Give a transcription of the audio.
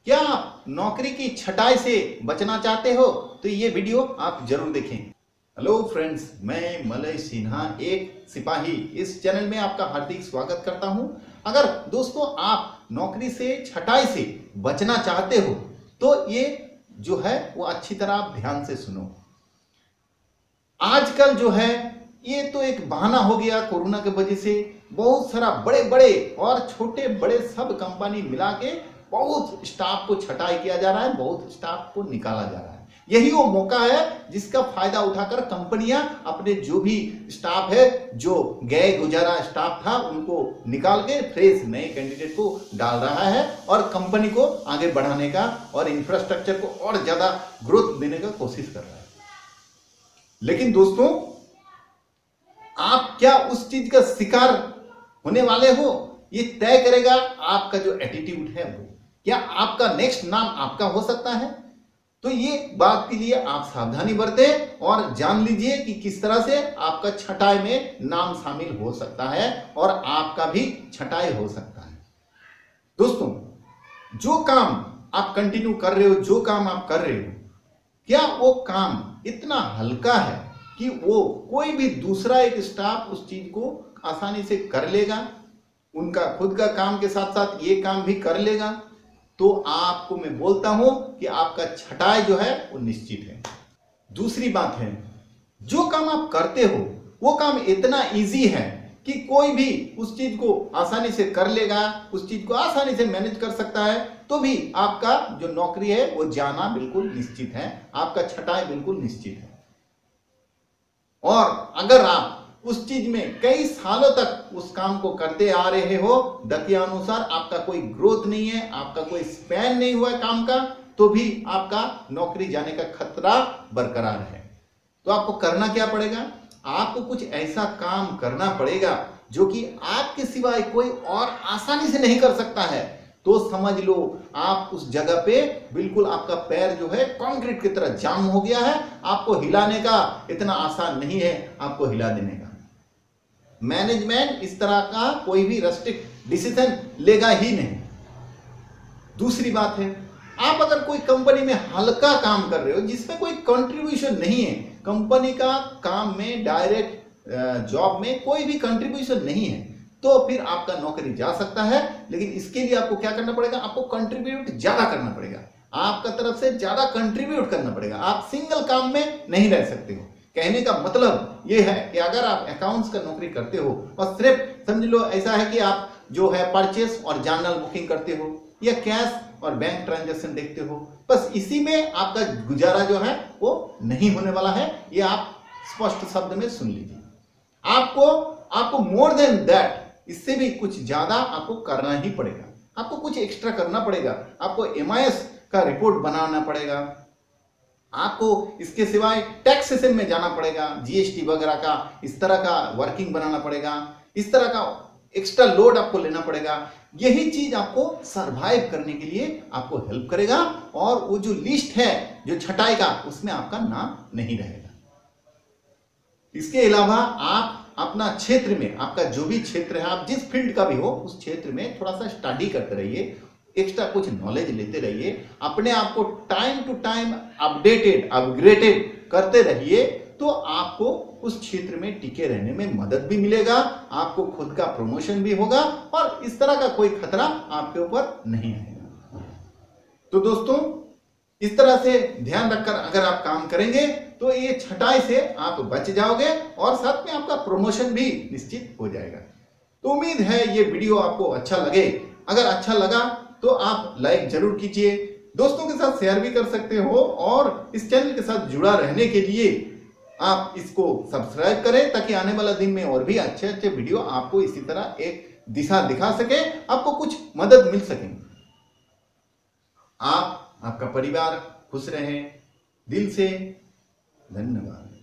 क्या आप नौकरी की छटाई से बचना चाहते हो तो ये वीडियो आप जरूर देखें। हेलो फ्रेंड्स, मैं मलय सिन्हा एक सिपाही इस चैनल में आपका हार्दिक स्वागत करता हूं। अगर दोस्तों आप नौकरी से छटाई से बचना चाहते हो तो ये जो है वो अच्छी तरह आप ध्यान से सुनो। आजकल जो है ये तो एक बहाना हो गया कोरोना के वजह से, बहुत सारा बड़े बड़े और छोटे बड़े सब कंपनी मिला के बहुत स्टाफ को छटाई किया जा रहा है, बहुत स्टाफ को निकाला जा रहा है। यही वो मौका है जिसका फायदा उठाकर कंपनियां अपने जो भी स्टाफ है, जो गए गुजारा स्टाफ था, उनको निकाल के फ्रेश नए कैंडिडेट को डाल रहा है और कंपनी को आगे बढ़ाने का और इंफ्रास्ट्रक्चर को और ज्यादा ग्रोथ देने का कोशिश कर रहा है। लेकिन दोस्तों, आप क्या उस चीज का शिकार होने वाले हो, ये तय करेगा आपका जो एटीट्यूड है वो। क्या आपका नेक्स्ट नाम आपका हो सकता है? तो ये बात के लिए आप सावधानी बरतें और जान लीजिए कि किस तरह से आपका छटाई में नाम शामिल हो सकता है और आपका भी छटाई हो सकता है। दोस्तों, जो काम आप कंटिन्यू कर रहे हो, जो काम आप कर रहे हो, क्या वो काम इतना हल्का है कि वो कोई भी दूसरा एक स्टाफ उस चीज को आसानी से कर लेगा, उनका खुद का काम के साथ साथ ये काम भी कर लेगा? तो आपको मैं बोलता हूं कि आपका छटाई जो है वो निश्चित है। दूसरी बात है, जो काम आप करते हो वो काम इतना इजी है कि कोई भी उस चीज को आसानी से कर लेगा, उस चीज को आसानी से मैनेज कर सकता है, तो भी आपका जो नौकरी है वो जाना बिल्कुल निश्चित है, आपका छटाई बिल्कुल निश्चित है। और अगर आप उस चीज में कई सालों तक उस काम को करते आ रहे हो, दतिया अनुसार आपका कोई ग्रोथ नहीं है, आपका कोई स्पैन नहीं हुआ है काम का, तो भी आपका नौकरी जाने का खतरा बरकरार है। तो आपको करना क्या पड़ेगा? आपको कुछ ऐसा काम करना पड़ेगा जो कि आपके सिवाय कोई और आसानी से नहीं कर सकता है। तो समझ लो आप उस जगह पे बिल्कुल आपका पैर जो है कंक्रीट की तरह जाम हो गया है, आपको हिलाने का इतना आसान नहीं है, आपको हिला देने का। मैनेजमेंट इस तरह का कोई भी रेस्ट्रिक्ट डिसीजन लेगा ही नहीं। दूसरी बात है, आप अगर कोई कंपनी में हल्का काम कर रहे हो जिसमें कोई कंट्रीब्यूशन नहीं है, कंपनी का काम में डायरेक्ट जॉब में कोई भी कंट्रीब्यूशन नहीं है, तो फिर आपका नौकरी जा सकता है। लेकिन इसके लिए आपको क्या करना पड़ेगा? आपको कंट्रीब्यूट ज्यादा करना पड़ेगा, आपका तरफ से ज्यादा कंट्रीब्यूट करना पड़ेगा। आप सिंगल काम में नहीं रह सकते हो। कहने का मतलब यह है कि अगर आप अकाउंट्स का नौकरी करते हो और सिर्फ समझ लो ऐसा है कि आप जो है परचेस और जर्नल बुकिंग करते हो या कैश और बैंक ट्रांजैक्शन देखते हो, बस इसी में आपका गुजारा जो है वो नहीं होने वाला है। ये आप स्पष्ट शब्द में सुन लीजिए। आपको मोर देन दैट, इससे भी कुछ ज्यादा आपको करना ही पड़ेगा। आपको कुछ एक्स्ट्रा करना पड़ेगा। आपको MIS का रिपोर्ट बनाना पड़ेगा, आपको इसके सिवाय टैक्सेशन में जाना पड़ेगा, GST वगैरह का इस तरह का वर्किंग बनाना पड़ेगा, इस तरह का एक्स्ट्रा लोड आपको लेना पड़ेगा। यही चीज आपको सरवाइव करने के लिए आपको हेल्प करेगा और वो जो लिस्ट है जो छटाई का, उसमें आपका नाम नहीं रहेगा। इसके अलावा आप अपना क्षेत्र में, आपका जो भी क्षेत्र है, आप जिस फील्ड का भी हो, उस क्षेत्र में थोड़ा सा स्टडी करते रहिए, एक्स्ट्रा कुछ नॉलेज लेते रहिए, अपने आप को time to time updated upgraded करते रहिए, तो आपको उस क्षेत्र में टिके रहने में मदद भी मिलेगा, आपको खुद का प्रमोशन भी होगा और इस तरह का कोई खतरा आपके ऊपर नहीं आएगा। तो दोस्तों, इस तरह से ध्यान रखकर अगर आप काम करेंगे तो ये छटाई से आप बच जाओगे और साथ में आपका प्रमोशन भी निश्चित हो जाएगा। तो उम्मीद है ये वीडियो आपको अच्छा लगे। अगर अच्छा लगा तो आप लाइक जरूर कीजिए, दोस्तों के साथ शेयर भी कर सकते हो और इस चैनल के साथ जुड़ा रहने के लिए आप इसको सब्सक्राइब करें ताकि आने वाला दिन में और भी अच्छे अच्छे वीडियो आपको इसी तरह एक दिशा दिखा सके, आपको कुछ मदद मिल सके। आपका परिवार खुश रहे। दिल से धन्यवाद।